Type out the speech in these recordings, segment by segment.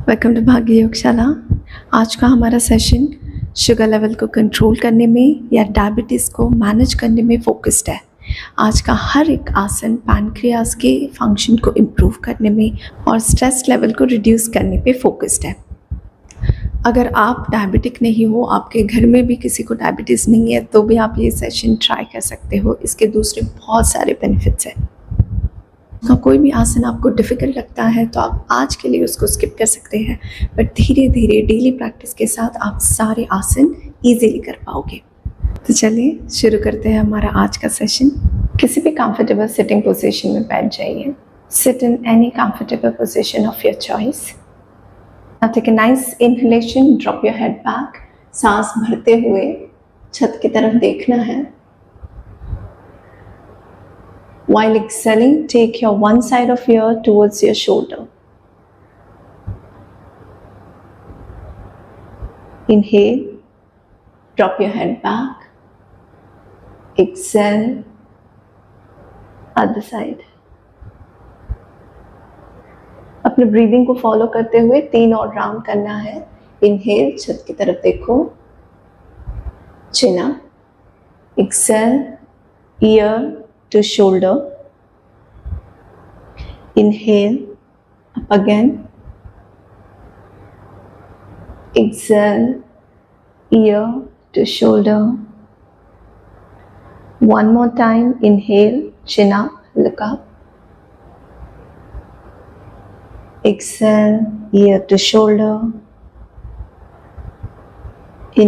Welcome to भाग्य योगशाला। आज का हमारा सेशन शुगर लेवल को कंट्रोल करने में या डायबिटीज़ को मैनेज करने में फोकस्ड है। आज का हर एक आसन पैनक्रियाज के फंक्शन को इम्प्रूव करने में और स्ट्रेस लेवल को रिड्यूस करने पे फोकस्ड है। अगर आप डायबिटिक नहीं हो, आपके घर में भी किसी को डायबिटीज़ नहीं है, तो भी आप ये सेशन ट्राई कर सकते हो। इसके दूसरे बहुत सारे बेनिफिट्स हैं। तो कोई भी आसन आपको डिफ़िकल्ट लगता है तो आप आज के लिए उसको स्किप कर सकते हैं, बट धीरे धीरे डेली प्रैक्टिस के साथ आप सारे आसन इजीली कर पाओगे। तो चलिए शुरू करते हैं हमारा आज का सेशन। किसी भी कंफर्टेबल सिटिंग पोजीशन में बैठ जाइए। Sit in any comfortable position of your choice. Now take a nice inhalation, drop your head back. सांस भरते हुए छत की तरफ देखना है। While exhaling, take your one side of ear towards your shoulder. Inhale, drop your head back. Exhale, other side. अपने breathing को फॉलो करते हुए 3 और राउंड करना है। इनहेल, छत की तरफ देखो, chin up. Exhale, ear to shoulder. Inhale, up again. Exhale, ear to shoulder. One more time. Inhale, chin up, look up. Exhale, ear to shoulder.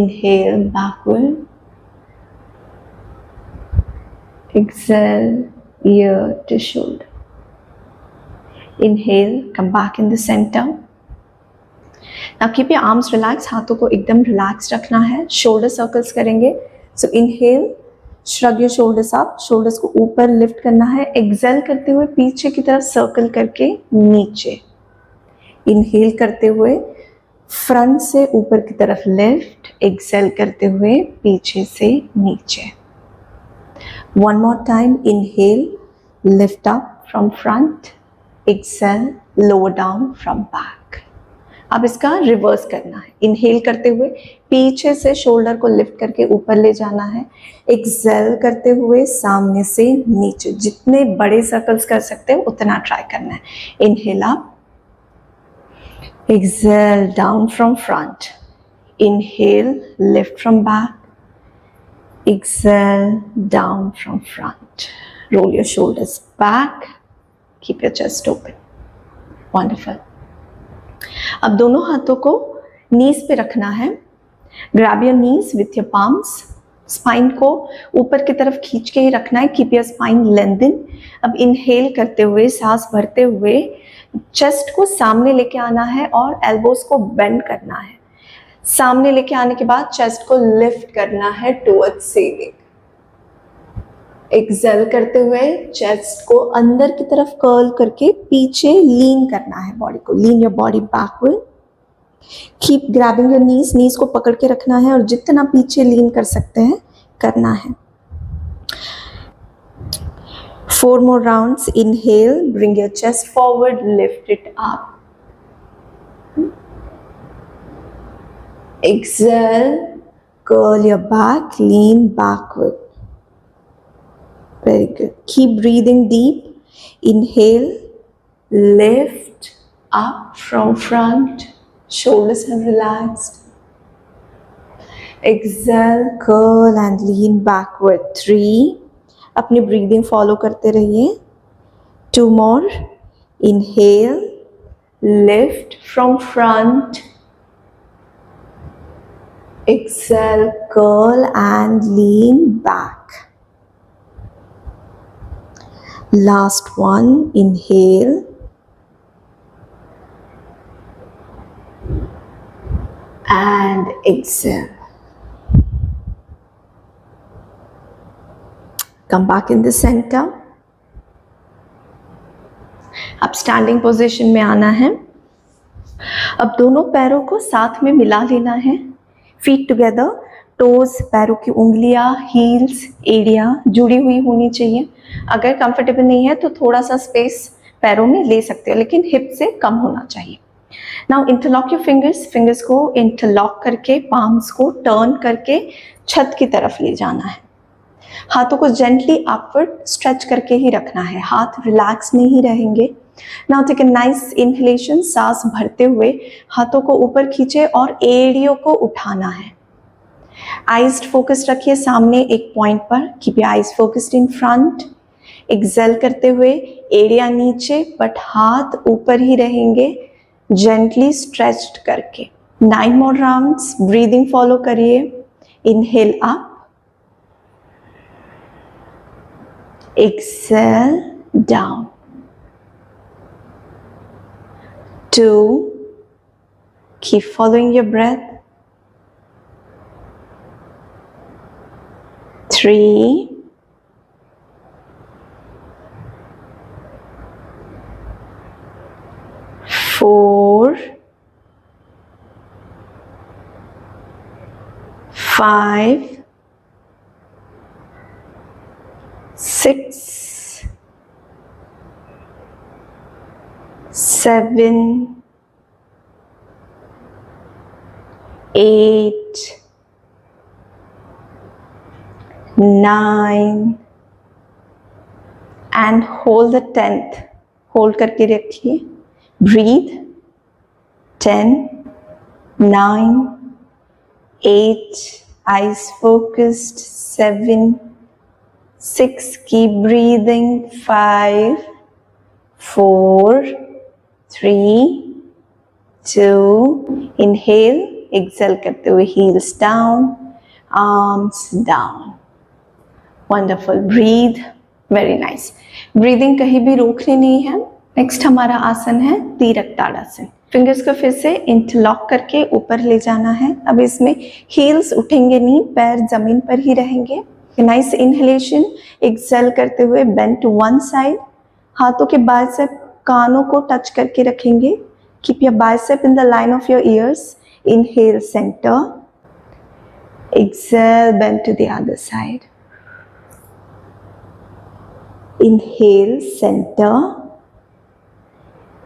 Inhale, backward. Exhale, ear to shoulder. Inhale, come back in the center. Now keep your arms relaxed. हाथों को एकदम relax रखना है। Shoulder circles करेंगे। So inhale, shrug your shoulders up. Shoulders को ऊपर lift करना है। एक्सेल करते हुए पीछे की तरफ सर्कल करके नीचे। इनहेल करते हुए फ्रंट से ऊपर की तरफ लिफ्ट, एक्सेल करते हुए पीछे से नीचे। One more time. Inhale, lift up from front. Exhale, lower down from back. अब इसका रिवर्स करना है। इनहेल करते हुए पीछे से शोल्डर को लिफ्ट करके ऊपर ले जाना है। एक्सेल करते हुए सामने से नीचे। जितने बड़े सर्कल्स कर सकते हो उतना ट्राई करना है। Inhale up, exhale down from front, inhale lift from back, exhale down from front. Roll your shoulders back. Keep your chest open. Wonderful. अब दोनों हाथों को नीज पे रखना है। Grab your knees with your palms. Spine को ऊपर की तरफ खींच के ही रखना है। Keep your spine lengthen. अब इनहेल करते हुए सांस भरते हुए चेस्ट को सामने लेके आना है और एल्बोज को बेंड करना है। सामने लेके आने के बाद चेस्ट को लिफ्ट करना है टुवर्ड्स सीलिंग। एक्सेल करते हुए चेस्ट को अंदर की तरफ कर्ल करके पीछे लीन करना है बॉडी को। Lean your body backward. Keep grabbing your knees. Knees को पकड़ के रखना है और जितना पीछे लीन कर सकते हैं करना है। 4 more rounds. Inhale, bring your chest forward, lift it up. Exhale, curl your back, lean backward. Very good. Keep breathing deep. Inhale, lift up from front. Shoulders are relaxed. Exhale, curl and lean backward. 3. अपनी breathing follow करते रहिए। 2 more. Inhale, lift from front. Exhale, curl and lean back. Last one. Inhale. And exhale. Come back in the center. अब standing position में आना है। अब दोनों पैरों को साथ में मिला लेना है। फीट टुगेदर, टोज, पैरों की उंगलियां, हील्स एरिया जुड़ी हुई होनी चाहिए। अगर कंफर्टेबल नहीं है तो थोड़ा सा स्पेस पैरों में ले सकते हो, लेकिन हिप से कम होना चाहिए। Now interlock your fingers, fingers को इंटरलॉक करके पाम्स को टर्न करके छत की तरफ ले जाना है। हाथों को जेंटली अपवर्ड स्ट्रेच करके ही रखना है, हाथ रिलैक्स नहीं रहेंगे। Now take a nice inhalation, सांस भरते हुए हाथों को ऊपर खींचे और एड़ियों को उठाना है। आइज फोकस्ड रखिए सामने एक पॉइंट पर, keep your eyes focused in front. Exhale करते हुए एड़िया नीचे बट हाथ ऊपर ही रहेंगे, जेंटली स्ट्रेच्ड करके। 9 मोर राउंड्स, ब्रीदिंग फॉलो करिए। Inhale up, exhale down. 2, keep following your breath. 3, 4, 5, 6, 7, 8, 9 and hold the 10th. Hold करके रखिए. Breathe. 10, 9, 8, eyes focused. 7, 6, keep breathing. 5, 4, 3, 2, inhale, exhale करते हुए heels down, arms down. Wonderful. Breathe. Very nice. Breathing कहीं भी रोकनी नहीं है. Next हमारा आसन है तीरक ताड़ासन। फिंगर्स को फिर से इंटरलॉक करके ऊपर ले जाना है। अब इसमें हील्स उठेंगे नहीं, पैर जमीन पर ही रहेंगे। नाइस इनहेलेशन, एक्सेल करते हुए बेंड टू वन साइड, हाथों के बाइसेप कानों को टच करके रखेंगे। Keep your bicep in the line of your ears. Inhale centre, exhale bend to the other side. Inhale centre,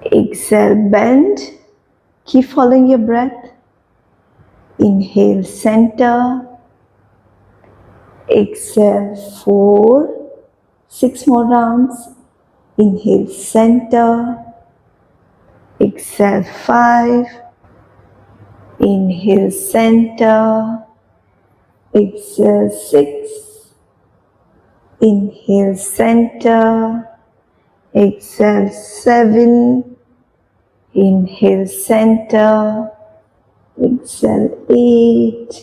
exhale bend, keep following your breath. Inhale center, exhale 4, 6 more rounds. Inhale center, exhale 5, inhale center, exhale 6, inhale center, exhale 7, inhale center, exhale 8,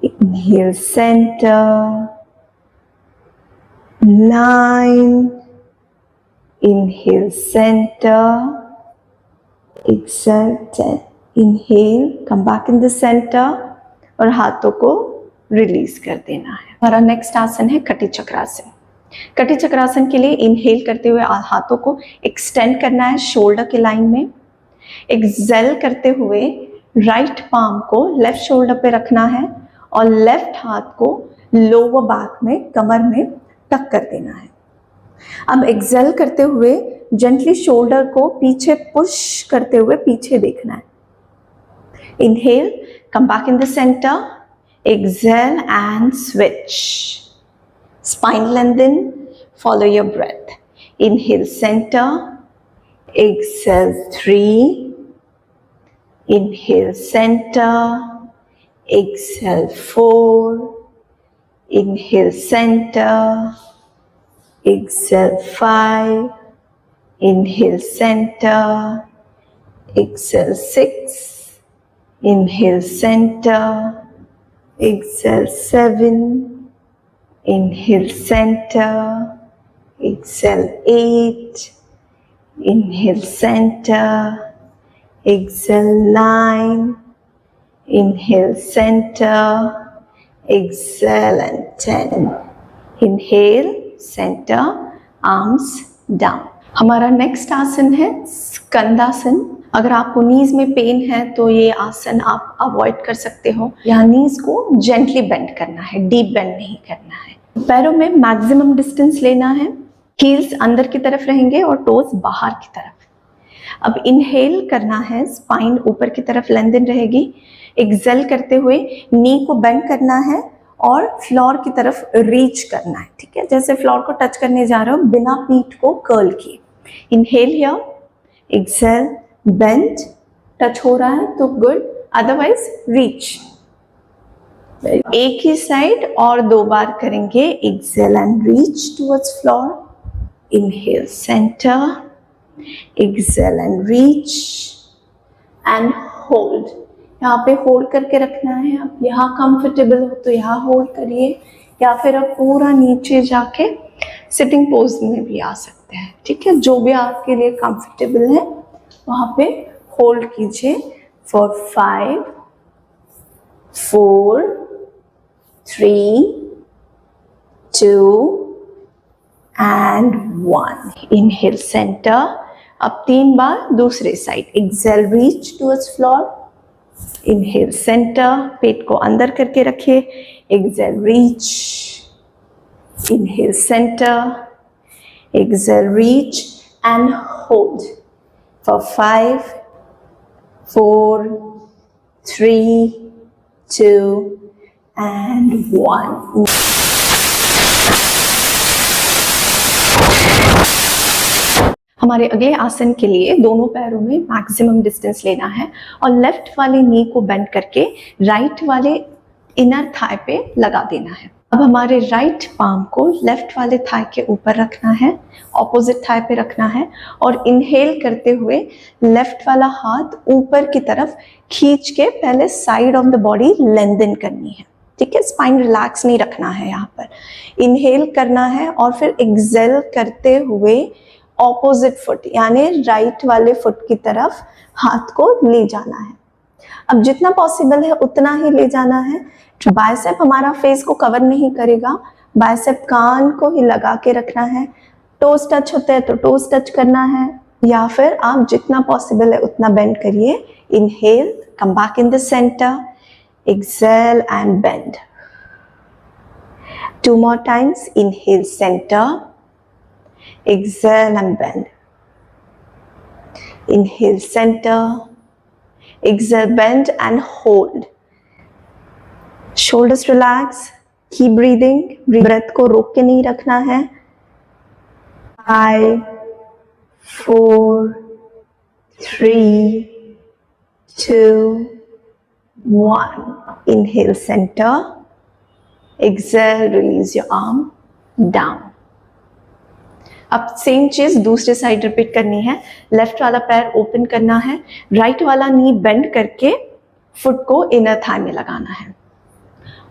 inhale center, 9, inhale center, exhale 10. Inhale, come back in the center और हाथों को release कर देना है। हमारा next आसन है कटी चक्रासन। कटी चक्रासन के लिए इनहेल करते हुए हाथों को एक्सटेंड करना है शोल्डर के लाइन में। एक्सेल करते हुए राइट पाम को लेफ्ट शोल्डर पे रखना है और लेफ्ट हाथ को लोअर बैक में, कमर में टक कर देना है। अब एक्सेल करते हुए जेंटली शोल्डर को पीछे पुश करते हुए पीछे देखना है। Inhale, come back in the centre, exhale and switch. Spine lengthen, follow your breath. Inhale center, exhale 3, inhale center, exhale 4, inhale center, exhale 5, inhale center, exhale 6, inhale center, exhale 7, inhale center, exhale 8, inhale center, exhale 9, inhale center, exhale and 10. Inhale, center, arms down. हमारा next आसन है स्कंदासन। अगर आपको नीज में pen है तो ये आसन आप अवॉइड कर सकते हो। यहाँ नीज को जेंटली बेंड करना है, डीप बेंड नहीं करना है। पैरों में मैक्सिमम डिस्टेंस लेना है। हील्स अंदर की तरफ रहेंगे और टोज बाहर की तरफ। अब इनहेल करना है, स्पाइन ऊपर की तरफ लेंथन रहेगी। एक्सेल करते हुए नी को बेंड करना है और फ्लोर की तरफ रीच करना है, ठीक है। जैसे फ्लोर को टच करने जा रहे हो बिना पीठ को कर्ल किए। Inhale here, exhale, bend, touch हो रहा है तो गुड, अदरवाइज रीच। एक ही साइड और 2 बार करेंगे। Exhale and reach towards floor, inhale centre, exhale and reach and hold. यहाँ पे होल्ड करके रखना है। आप यहाँ कंफर्टेबल हो तो यहाँ होल्ड करिए, या फिर आप पूरा नीचे जाके सिटिंग पोज में भी आ सकते हैं, ठीक है। जो भी आपके लिए कंफर्टेबल है वहाँ पे होल्ड कीजिए फॉर 5, 4, 3, 2 and 1. Inhale center. अब 3 बार दूसरे side. Exhale reach towards floor, inhale centre, पेट को अंदर करके रखिए। Exhale reach, inhale centre, exhale reach and hold for 5, 4, 3, 2 and 1. हमारे अगले आसन के लिए दोनों पैरों में मैक्सिमम डिस्टेंस लेना है और लेफ्ट वाले नी को बेंड करके राइट वाले इनर थाई पे लगा देना है। अब हमारे राइट पाम को लेफ्ट वाले थाई के ऊपर रखना है, ऑपोजिट थाई पे रखना है और इनहेल करते हुए लेफ्ट वाला हाथ ऊपर की तरफ खींच के पहले side of the body lengthen करनी है, ठीक है। स्पाइन रिलैक्स नहीं रखना है यहाँ पर। इनहेल करना है और फिर एक्सेल करते हुए ऑपोजिट फुट यानी राइट वाले फुट की तरफ हाथ को ले जाना है। अब जितना पॉसिबल है उतना ही ले जाना है। बाइसेप हमारा फेस को कवर नहीं करेगा, बाइसेप कान को ही लगा के रखना है। टोस टच होते हैं तो टोस टच करना है, या फिर आप जितना पॉसिबल है उतना बेंड करिए। Inhale, come back in the centre, exhale and bend. 2 more times. Inhale center, exhale and bend. Inhale center, exhale bend and hold. Shoulders relax, keep breathing. Breath को रोक के नहीं रखना है। 5, 4, 3, 2, 1. Inhale center, exhale, release your arm down. अब same चीज दूसरे side repeat करनी है। लेफ्ट वाला पैर ओपन करना है, राइट वाला नी बेंड करके फुट को इनर थाई में लगाना है।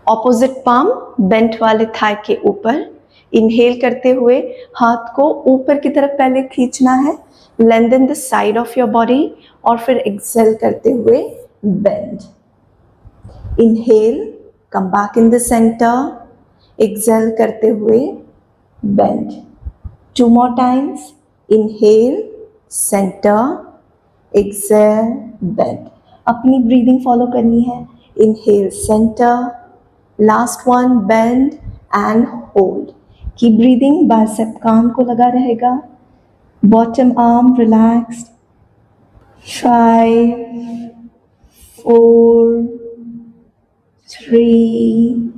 ऑपोजिट पाम बेंट वाले थाई के ऊपर। इनहेल करते हुए हाथ को ऊपर की तरफ पहले खींचना है, lengthen the side of your body, और फिर एक्सेल करते हुए bend. Inhale, come back in the centre, exhale करते हुए bend. 2 more times. Inhale, center, exhale, bend. अपनी ब्रीदिंग फॉलो करनी है। Inhale, center, last one, bend and hold. Keep breathing, bicep कान को लगा रहेगा। Bottom arm relaxed. 5, 4, 3,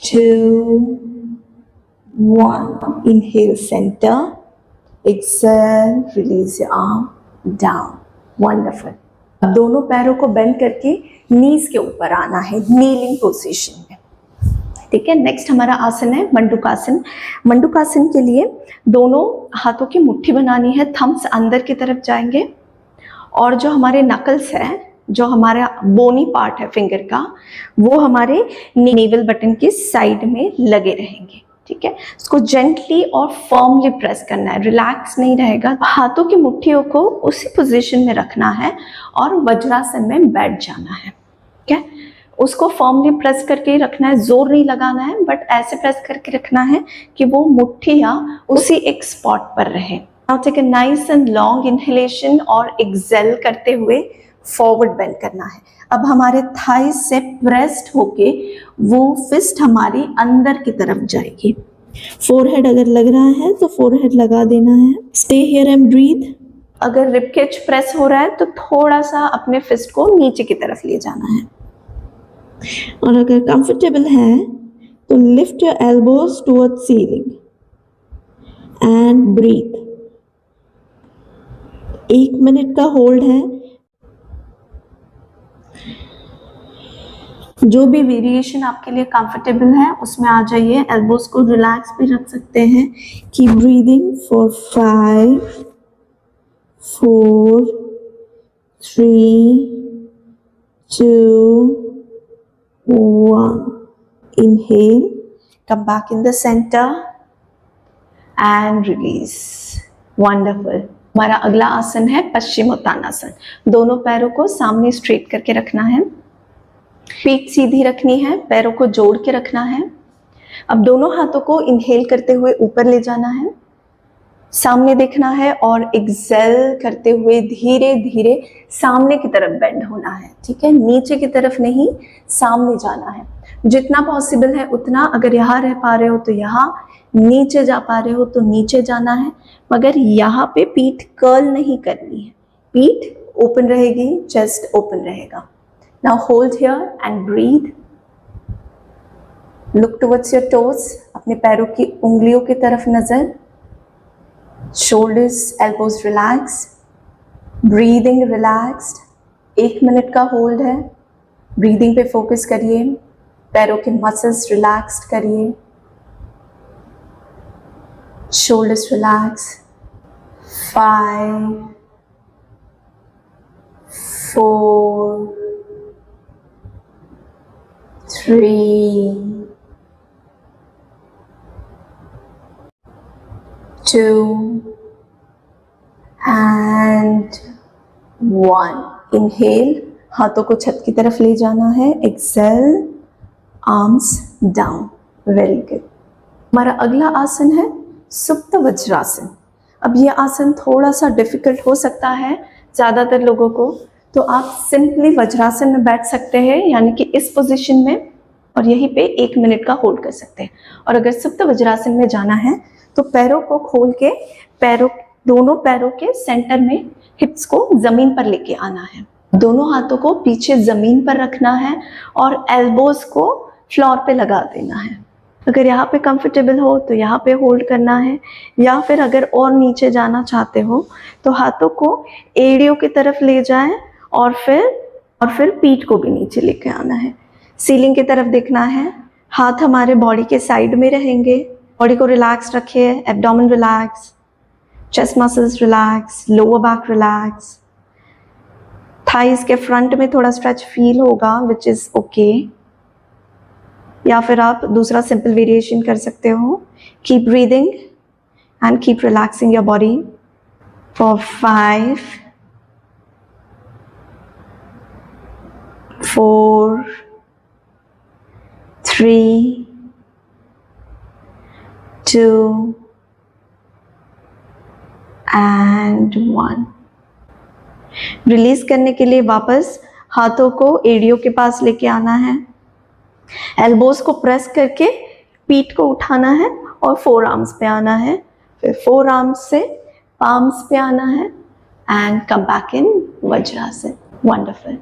2, 1. Inhale center, exhale, release your arm down. Wonderful. अब दोनों पैरों को बेंड करके नीज के ऊपर आना है, नीलिंग पोजीशन में, ठीक है। नेक्स्ट हमारा आसन है मंडूकासन। मंडूकासन के लिए दोनों हाथों की मुट्ठी बनानी है, थम्स अंदर की तरफ जाएंगे और जो हमारे नकल्स है, जो हमारा बोनी पार्ट है फिंगर का, वो हमारे नेवल बटन की साइड में लगे रहेंगे, ठीक है। इसको जेंटली और फर्मली प्रेस करना है, रिलैक्स नहीं रहेगा। हाथों की मुट्ठियों को उसी पोजीशन में रखना है और वज्रासन में बैठ जाना है, ठीक है। उसको फर्मली प्रेस करके ही रखना है, जोर नहीं लगाना है, बट ऐसे प्रेस करके रखना है कि वो मुट्ठियां उसी एक स्पॉट पर रहे। Now take a nice and long inhalation और एक्सेल करते हुए फॉरवर्ड बेंड करना है। अब हमारे थाई से प्रेस्ड होके वो फिस्ट हमारी अंदर की तरफ जाएगी। फोरहेड अगर लग रहा है तो फोरहेड लगा देना है। Stay here and breathe. अगर रिब केज प्रेस हो रहा है तो थोड़ा सा अपने फिस्ट को नीचे की तरफ ले जाना है। और अगर कंफर्टेबल है तो lift your elbows towards ceiling and breathe. 1 minute का होल्ड है। जो भी वेरिएशन आपके लिए कंफर्टेबल है उसमें आ जाइए। एल्बोज को रिलैक्स भी रख सकते हैं। Keep breathing for 5 4 3 2 1। Inhale, come back in the center and release। wonderful। हमारा अगला आसन है पश्चिमोत्तानासन। दोनों पैरों को सामने स्ट्रेट करके रखना है, पीठ सीधी रखनी है, पैरों को जोड़ के रखना है। अब दोनों हाथों को इनहेल करते हुए ऊपर ले जाना है, सामने देखना है, और एक्सेल करते हुए धीरे धीरे सामने की तरफ बेंड होना है। ठीक है, नीचे की तरफ नहीं, सामने जाना है जितना पॉसिबल है उतना। अगर यहाँ रह पा रहे हो तो यहाँ, नीचे जा पा रहे हो तो नीचे जाना है, मगर यहाँ पे पीठ कर्ल नहीं करनी है। पीठ ओपन रहेगी, चेस्ट ओपन रहेगा। Now hold here and breathe. Look towards your toes, अपने पैरों की उंगलियों की तरफ नजर। Shoulders elbows relax, breathing relaxed. 1 minute का होल्ड है। ब्रीदिंग पे फोकस करिए, पैरों के मसल्स रिलैक्स्ड करिए। Shoulders relax. 5 4 3 2 and 1। इनहेल, हाथों को छत की तरफ ले जाना है। Exhale, arms down. Very good. हमारा अगला आसन है सुप्त वज्रासन। अब ये आसन थोड़ा सा डिफिकल्ट हो सकता है ज़्यादातर लोगों को, तो आप सिंपली वज्रासन में बैठ सकते हैं, यानी कि इस पोजीशन में, और यहीं पे 1 मिनट का होल्ड कर सकते हैं। और अगर सुप्त वज्रासन में जाना है तो पैरों को खोल के दोनों पैरों के सेंटर में हिप्स को जमीन पर लेके आना है। दोनों हाथों को पीछे जमीन पर रखना है और एल्बोज को फ्लोर पे लगा देना है। अगर यहाँ पे कंफर्टेबल हो तो यहाँ पे होल्ड करना है, या फिर अगर और नीचे जाना चाहते हो तो हाथों को एड़ियों की तरफ ले जाएं और फिर पीठ को भी नीचे लेके आना है। सीलिंग की तरफ देखना है, हाथ हमारे बॉडी के साइड में रहेंगे। बॉडी को रिलैक्स रखिए, abdomen relax, chest muscles relax, lower back relax. Thighs के फ्रंट में थोड़ा स्ट्रेच फील होगा, विच इज ओके। या फिर आप दूसरा सिंपल वेरिएशन कर सकते हो। Keep breathing and keep relaxing your body for 5 4 3 2 and 1। Release करने के लिए वापस हाथों को एड़ियों के पास लेके आना है, एल्बोज को प्रेस करके पीठ को उठाना है और 4 आर्म्स पे आना है, फिर 4 आर्म्स से पाम्स पे आना है and come back in vajrasana. Wonderful.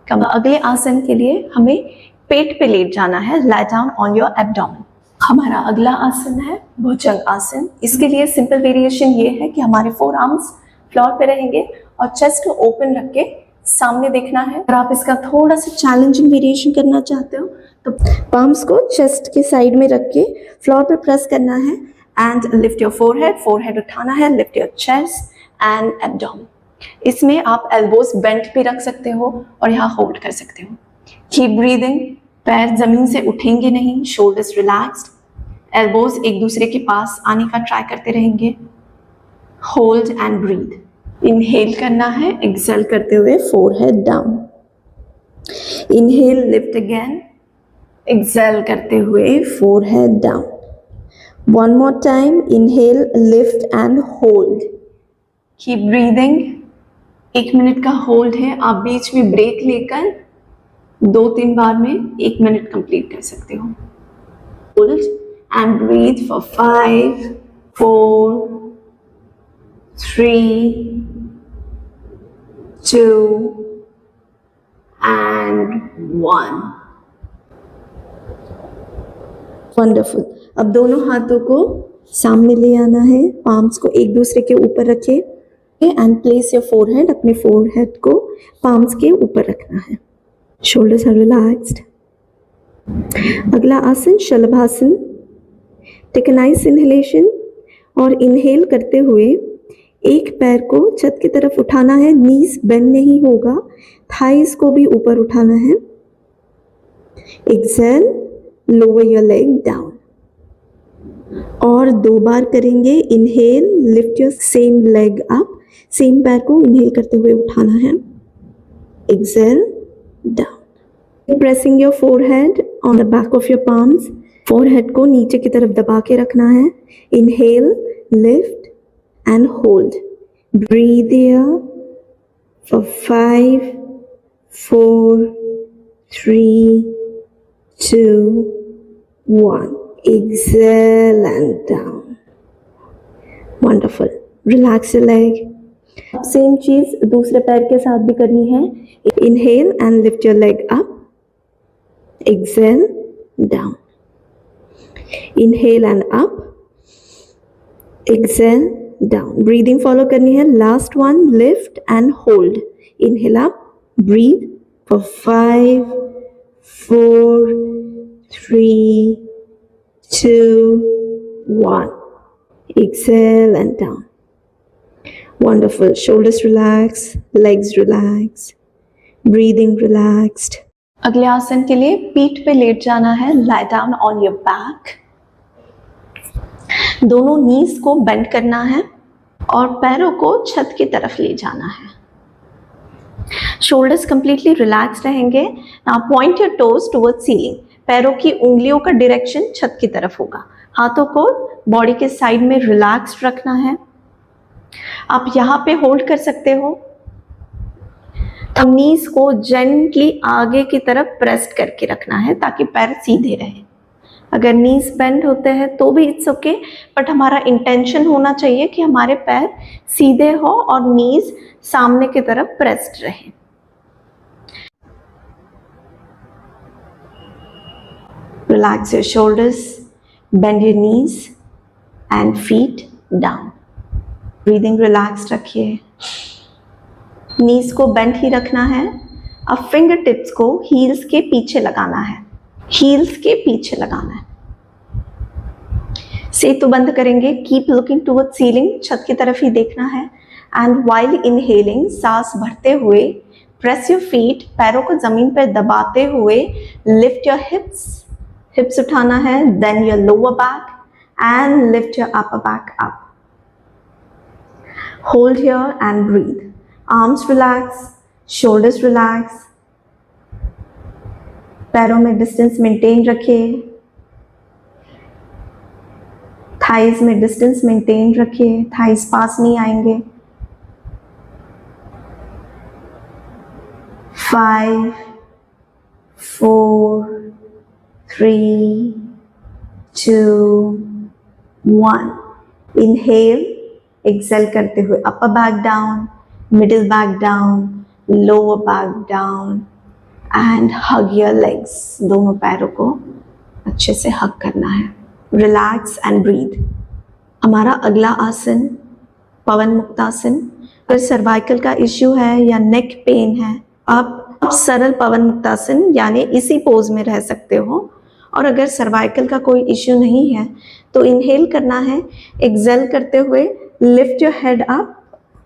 अगले आसन के लिए हमें पेट पे लेट जाना है, lie down on your abdomen. हमारा अगला आसन है भुजंग आसन। इसके लिए सिंपल वेरिएशन ये है कि हमारे 4 आर्म्स फ्लोर पे रहेंगे और चेस्ट को ओपन रख के सामने देखना है। अगर आप इसका थोड़ा सा चैलेंजिंग वेरिएशन करना चाहते हो तो पाम्स को चेस्ट के साइड में रख के फ्लोर पे प्रेस करना है एंड लिफ्ट योर फोरहेड उठाना है, lift your chest and abdomen. इसमें आप एल्बोज बेंट भी रख सकते हो और यहाँ होल्ड कर सकते हो। कीप ब्रीदिंग, पैर जमीन से उठेंगे नहीं, शोल्डर्स रिलैक्स्ड, एल्बोज एक दूसरे के पास आने का ट्राई करते रहेंगे। Hold and breathe. इनहेल करना है, एक्सेल करते हुए forehead down. Inhale, lift again, exhale करते हुए forehead down. One more time, inhale, lift and hold. Keep breathing. 1 minute का होल्ड है, आप बीच में ब्रेक लेकर 2-3 बार में 1 मिनट कंप्लीट कर सकते हो। Hold and breathe for 5 4 3 2 and 1. Wonderful. अब दोनों हाथों को सामने ले आना है, पाम्स को एक दूसरे के ऊपर रखें एंड प्लेस योर फोरहेड, अपने फोरहेड को पाम्स के ऊपर रखना है। Shoulders are relaxed. अगला आसन Shalabhasana. Take a nice inhalation और इनहेल करते हुए एक पैर को छत की तरफ उठाना है, नीज बेंड नहीं होगा, थाइस को भी ऊपर उठाना है। Exhale, lower your leg down. और 2 बार करेंगे। Inhale, lift your same leg up, same पैर को इनहेल करते हुए उठाना है। Exhale, down. Pressing your forehead on the back of your palms, forehead को नीचे की तरफ दबा के रखना है। Inhale, lift and hold. Breathe here for 5, 4, 3, 2, 1. Exhale and down. Wonderful. Relax your leg. अब सेम चीज दूसरे पैर के साथ भी करनी है। Inhale and lift your leg up. Exhale, down. Inhale and up. Exhale, down. Breathing follow करनी है। Last one, lift and hold. Inhale up, breathe for 5, 4, 3, 2, 1. Exhale and down. Wonderful. Shoulders relax, legs relax, breathing relaxed. अगले आसन के लिए पीठ पे late जाना है। lie down on your back. दोनों नीज को बेंड करना है और पैरों को छत की तरफ ले जाना है। शोल्डर्स कंप्लीटली रिलैक्स रहेंगे। Now point your toes towards ceiling. पैरों की उंगलियों का डायरेक्शन छत की तरफ होगा। हाथों को बॉडी के साइड में रिलैक्स्ड रखना है। आप यहाँ पे होल्ड कर सकते हो। अब नीज को जेंटली आगे की तरफ प्रेस करके रखना है ताकि पैर सीधे रहे। अगर नीज बेंड होते हैं तो भी इट्स ओके, बट हमारा इंटेंशन होना चाहिए कि हमारे पैर सीधे हो और नीज सामने की तरफ प्रेस्ड रहे। Relax your shoulders, bend your knees and feet down. Breathing relax रखिए। नीज को बेंड ही रखना है। अब फिंगर टिप्स को हील्स के पीछे लगाना है। हील्स के पीछे लगाना है। सेतु बंद करेंगे। कीप लुकिंग टुवर्ड सीलिंग, छत की तरफ ही देखना है। एंड वाइल इनहेलिंग, सांस भरते हुए प्रेस योर फीट, पैरों को जमीन पर दबाते हुए लिफ्ट योर हिप्स, हिप्स उठाना है। Then your lower back and lift your upper back up. Hold here and breathe. Arms relax, shoulders relax. पैरों में डिस्टेंस मेंटेन रखिए। थाइज में डिस्टेंस मेंटेन रखिए, थाइज पास नहीं आएंगे। 5, 4, 3, 2, 1. इनहेल, एक्सेल करते हुए upper back down, middle back down, lower back down and hug your legs. दोनों पैरों को अच्छे से हग करना है। Relax and breathe. हमारा अगला आसन पवन मुक्तासन। अगर सर्वाइकल का इश्यू है या नेक पेन है, आप सरल पवन मुक्तासन यानी इसी पोज में रह सकते हो। और अगर सर्वाइकल का कोई इश्यू नहीं है तो इनहेल करना है। एक्सेल करते हुए लिफ्ट योर हेड अप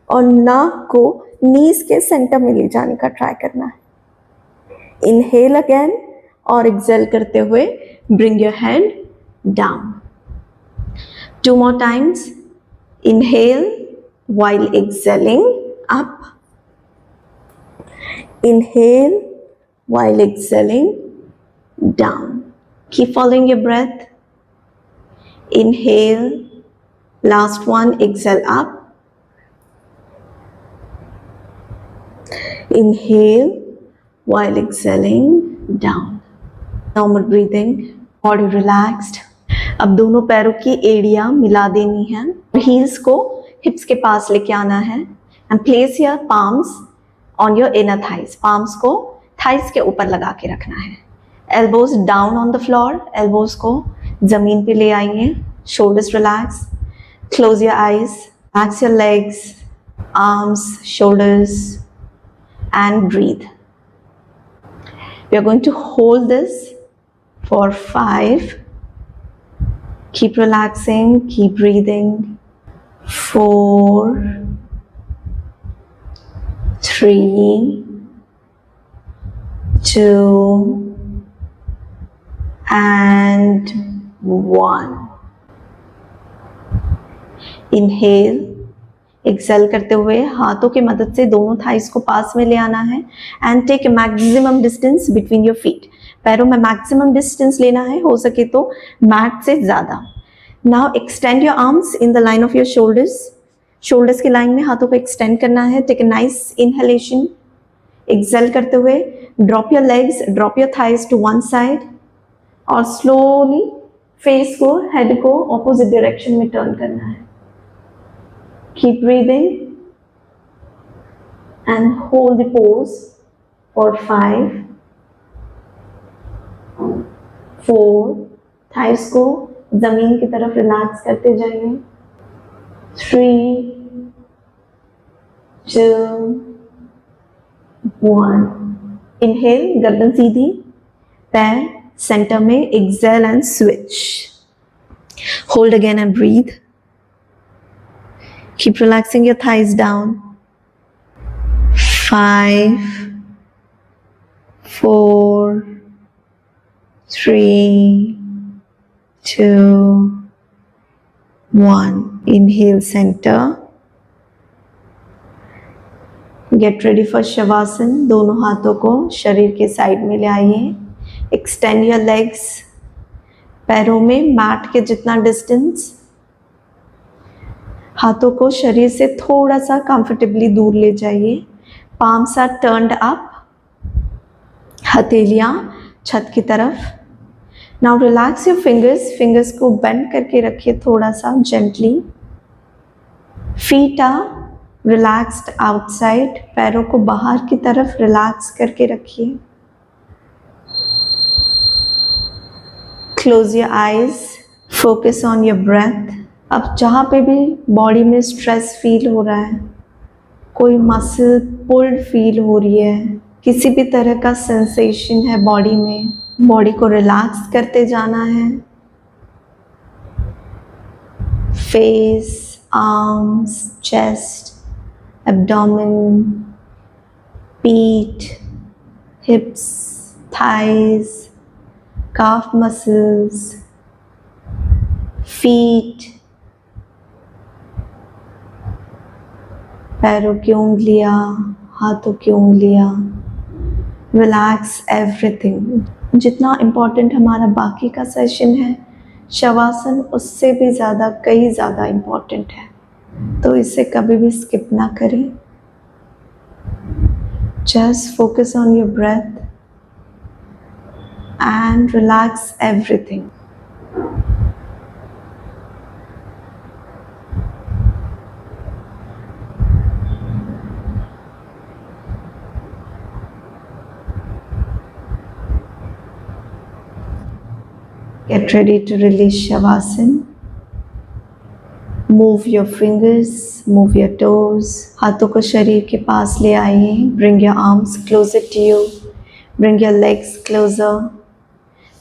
और नाक को नीज के सेंटर में ले जाने का ट्राई करना है। इनहेल अगेन और एक्सेल करते हुए bring your head down. 2 more times. Inhale while exhaling up. Inhale while exhaling down. Keep following your breath. Inhale. Last one. Exhale up. Inhale while exhaling down. Normal breathing. Body relaxed. अब दोनों पैरों की एड़ियां मिला देनी है। Heels को हिप्स के पास लेके आना है and place your palms on your inner thighs, palms को थाइज के ऊपर लगा के रखना है। Elbows down on the floor, elbows को जमीन पे ले आइए, shoulders relax, close your eyes, relax your legs, arms, shoulders and breathe. We are going to hold this for 5. Keep relaxing, keep breathing. 4, 3, 2, and 1. Inhale. Excel करते हुए हाथों की मदद से दोनों थाइस को पास में ले आना है and take maximum distance between your feet. पैरों में मैक्सिमम डिस्टेंस लेना है, हो सके तो मैट से ज्यादा। Now extend your arms in the line of your shoulders, shoulders की लाइन में हाथों को एक्सटेंड करना है। Take a nice inhalation, exhale करते हुए drop your legs, drop your thighs to one side और स्लोली फेस को, हेड को ऑपोजिट डायरेक्शन में टर्न करना है। Keep breathing and hold the pose for 5, 4, thighs को जमीन की तरफ रिलैक्स करते जाइए। 3, 2, 1. Inhale, गर्दन सीधी, पैर सेंटर में, exhale and switch. Hold again and breathe. Keep relaxing your thighs down. 5, 4, 3, 2, 1. Inhale, center. Get ready for Shavasana. दोनों हाथों को शरीर के साइड में ले आइए। Extend your legs. पैरों में मैट के जितना डिस्टेंस, हाथों को शरीर से थोड़ा सा कंफर्टेबली दूर ले जाइए। पाम्स आर टर्न्ड अप, हथेलियां छत की तरफ। Now relax your fingers, fingers को बेंड करके रखिए थोड़ा सा gently. Feet are relaxed outside, पैरों को बाहर की तरफ रिलैक्स करके रखिए। Close your eyes, focus on your breath. अब जहाँ पे भी बॉडी में स्ट्रेस फील हो रहा है, कोई मसल पुल्ड फील हो रही है, किसी भी तरह का सेंसेशन है बॉडी में, बॉडी को रिलैक्स करते जाना है। फेस, आर्म्स, चेस्ट, एब्डोमेन, पीठ, हिप्स, थाइज, काफ मसल्स, फीट, पैरों की उंगलियां, हाथों की उंगलियां, रिलैक्स एवरीथिंग। जितना इम्पोर्टेंट हमारा बाकी का सेशन है, शवासन उससे भी ज़्यादा, कई ज़्यादा इम्पोर्टेंट है, तो इसे कभी भी स्किप ना करें। Just focus on your breath and relax everything. Get ready to release Shavasana. Move your fingers, move your toes. हाथों को शरीर के पास ले आइए. Bring your arms closer to you. Bring your legs closer.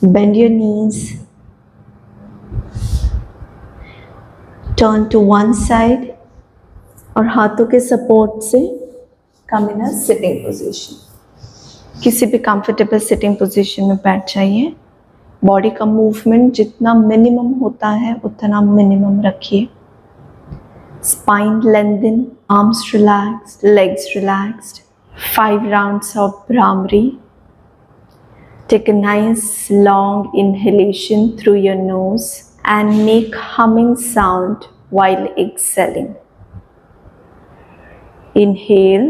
Bend your knees. Turn to one side. और हाथों के support से come in a sitting position. किसी भी comfortable sitting position में बैठ जाइए. बॉडी का मूवमेंट जितना मिनिमम होता है उतना मिनिमम रखिए. Spine lengthen, arms relaxed, legs relaxed. 5 rounds of Bhramari. Take a nice long inhalation through your nose and make humming sound while exhaling. Inhale.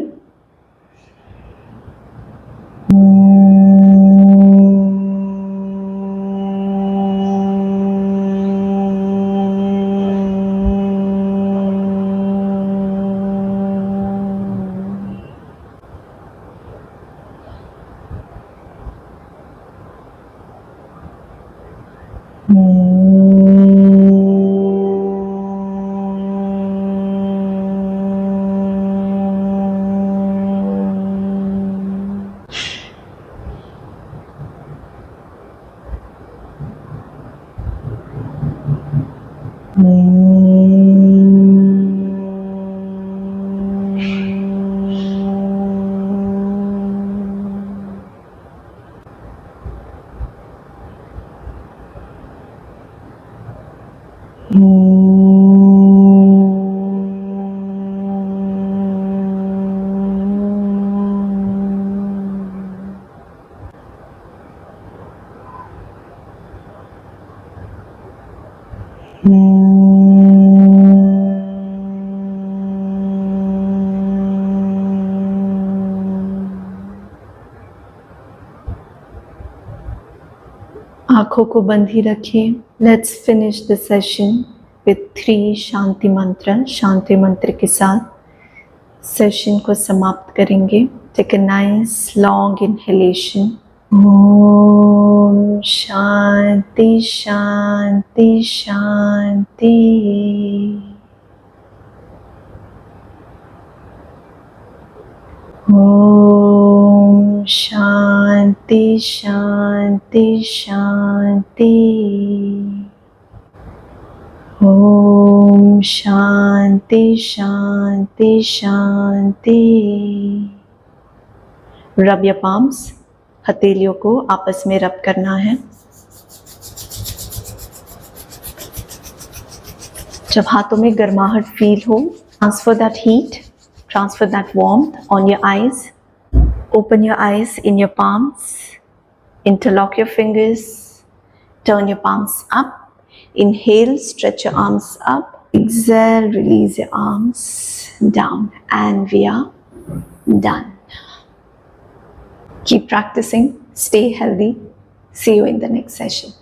आंखों को बंद ही रखें. Let's finish the session with 3 shanti mantra. शांति मंत्र के साथ सेशन को समाप्त करेंगे. Take a nice long inhalation. ओम शांति शांति शांति. ओम शांति शांति शांति. ओम शांति शांति शांति. Rub your palms. हथेलियों को आपस में रब करना है. जब हाथों में गर्माहट फील हो, transfer that heat, transfer that warmth on your eyes. Open your eyes in your palms. Interlock your fingers. Turn your palms up. Inhale, stretch your arms up. Exhale, release your arms down. And we are done. Keep practicing. Stay healthy. See you in the next session.